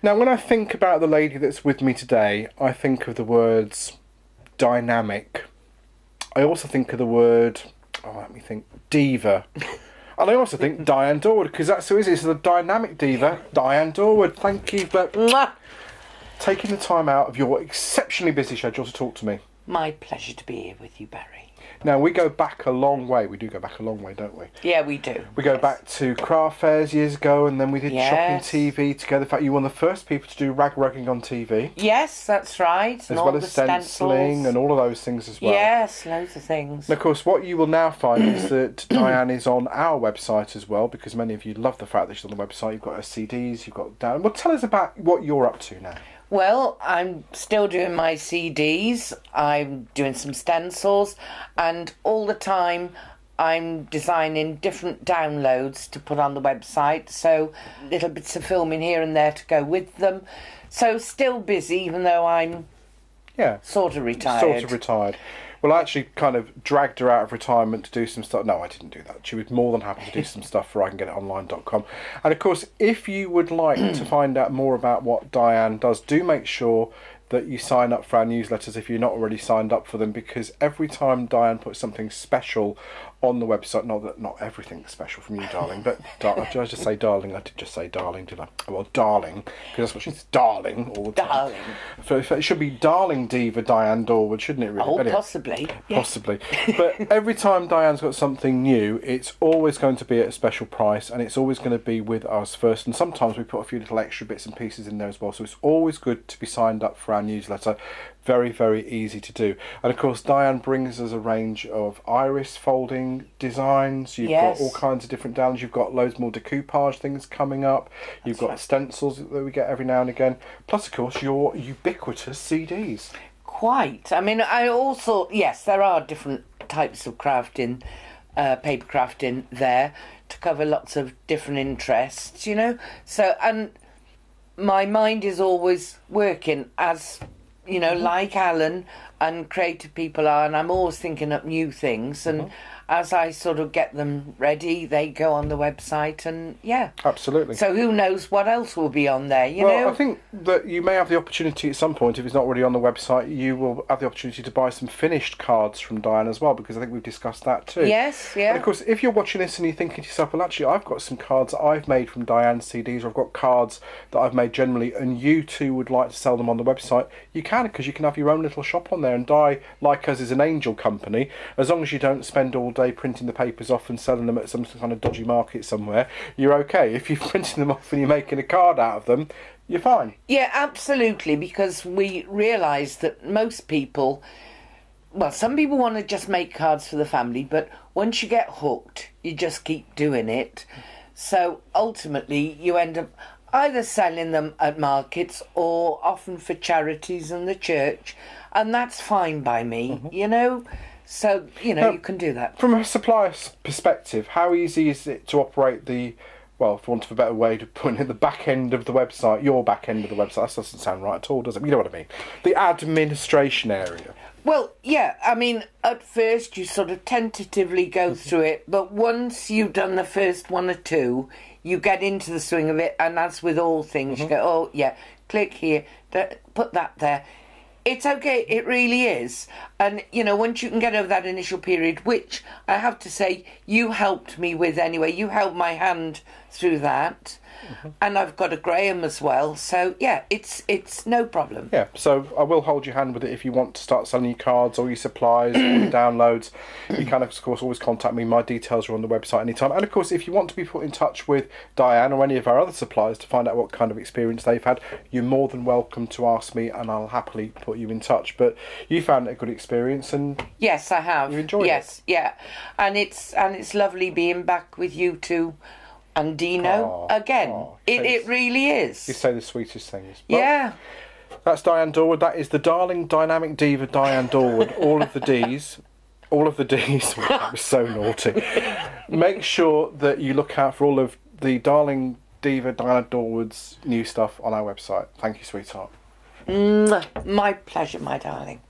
Now, when I think about the lady that's with me today, I think of the words dynamic. I also think of the word, let me think, diva. And I also think Diane Dorward, because that's who it is. It's the dynamic diva, Diane Dorward. Thank you for taking the time out of your exceptionally busy schedule to talk to me. My pleasure to be here with you, Barry. Now, we go back a long way. We do go back a long way, don't we? Yeah, we do. We go back to craft fairs years ago, and then we did shopping TV together. In fact, you were one of the first people to do rag-rugging on TV. Yes, that's right. As well as stenciling and all of those things as well. Yes, loads of things. And of course, what you will now find is that Diane is on our website as well, because many of you love the fact that she's on the website. You've got her CDs, you've got down. Well, tell us about what you're up to now. Well, I'm still doing my CDs, I'm doing some stencils, and all the time I'm designing different downloads to put on the website, so little bits of filming here and there to go with them. So still busy, even though I'm sort of retired. Well, I actually kind of dragged her out of retirement to do some stuff. No, I didn't do that. She was more than happy to do some stuff for iCanGetItOnline.com. And of course, if you would like to find out more about what Diane does, do make sure that you sign up for our newsletters if you're not already signed up for them, because every time Diane puts something special on the website, not everything's special from you, darling, but did I just say darling? I did just say darling, did I? Well, darling, because that's what she's darling all the time. Darling. So it should be darling diva Diane Dorward, shouldn't it, really? Oh, anyway, possibly. Possibly. But every time Diane's got something new, it's always going to be at a special price, and it's always going to be with us first. And sometimes we put a few little extra bits and pieces in there as well. So it's always good to be signed up for our newsletter. Very, very easy to do. And of course, Diane brings us a range of iris folding designs. You've got all kinds of different downloads. You've got loads more decoupage things coming up. You've got stencils that we get every now and again. Plus, of course, your ubiquitous CDs. Quite. I mean, I also, yes, there are different types of crafting, paper crafting there to cover lots of different interests, you know. So, and my mind is always working as, you know, like Alan and creative people are, and I'm always thinking up new things, and as I sort of get them ready, they go on the website, and absolutely. So who knows what else will be on there, you know? Well, I think that you may have the opportunity at some point, if it's not already on the website, you will have the opportunity to buy some finished cards from Diane as well, because I think we've discussed that too. Yes, yeah. And of course, if you're watching this and you're thinking to yourself, well, actually, I've got some cards that I've made from Diane's CDs, or I've got cards that I've made generally, and you too would like to sell them on the website, you can, because you can have your own little shop on there, and Di, like us, is an angel company. As long as you don't spend all day printing the papers off and selling them at some kind of dodgy market somewhere, you're okay. If you're printing them off and you're making a card out of them, you're fine. Yeah, absolutely, because we realise that most people, well, some people want to just make cards for the family, but once you get hooked, you just keep doing it. So ultimately, you end up either selling them at markets or often for charities and the church, and that's fine by me, you know. So, you know, now, you can do that. From a supplier's perspective, how easy is it to operate the, well, for want of a better way to put it, the back end of the website, your back end of the website? That doesn't sound right at all, does it? You know what I mean? The administration area. Well, yeah, I mean, at first you sort of tentatively go through it, but once you've done the first one or two, you get into the swing of it, and as with all things, you go, oh, yeah, click here, put that there. It's okay, it really is. And, you know, once you can get over that initial period, which I have to say you helped me with anyway, you held my hand through that. And I've got a Graham as well, so yeah, it's no problem. Yeah, so I will hold your hand with it if you want to start selling your cards or your supplies or your downloads. You can, of course, always contact me. My details are on the website anytime. And of course, if you want to be put in touch with Diane or any of our other suppliers to find out what kind of experience they've had, you're more than welcome to ask me, and I'll happily put you in touch. But you found it a good experience, and yes, I have. You enjoyed it. Yes, yeah, and it's lovely being back with you two. And Dino, again, it really is. You say the sweetest things. Well, yeah. That's Diane Dorward. That is the darling, dynamic diva Diane Dorward. All of the D's. All of the D's. That was so naughty. Make sure that you look out for all of the darling diva Diane Dorward's new stuff on our website. Thank you, sweetheart. My pleasure, my darling.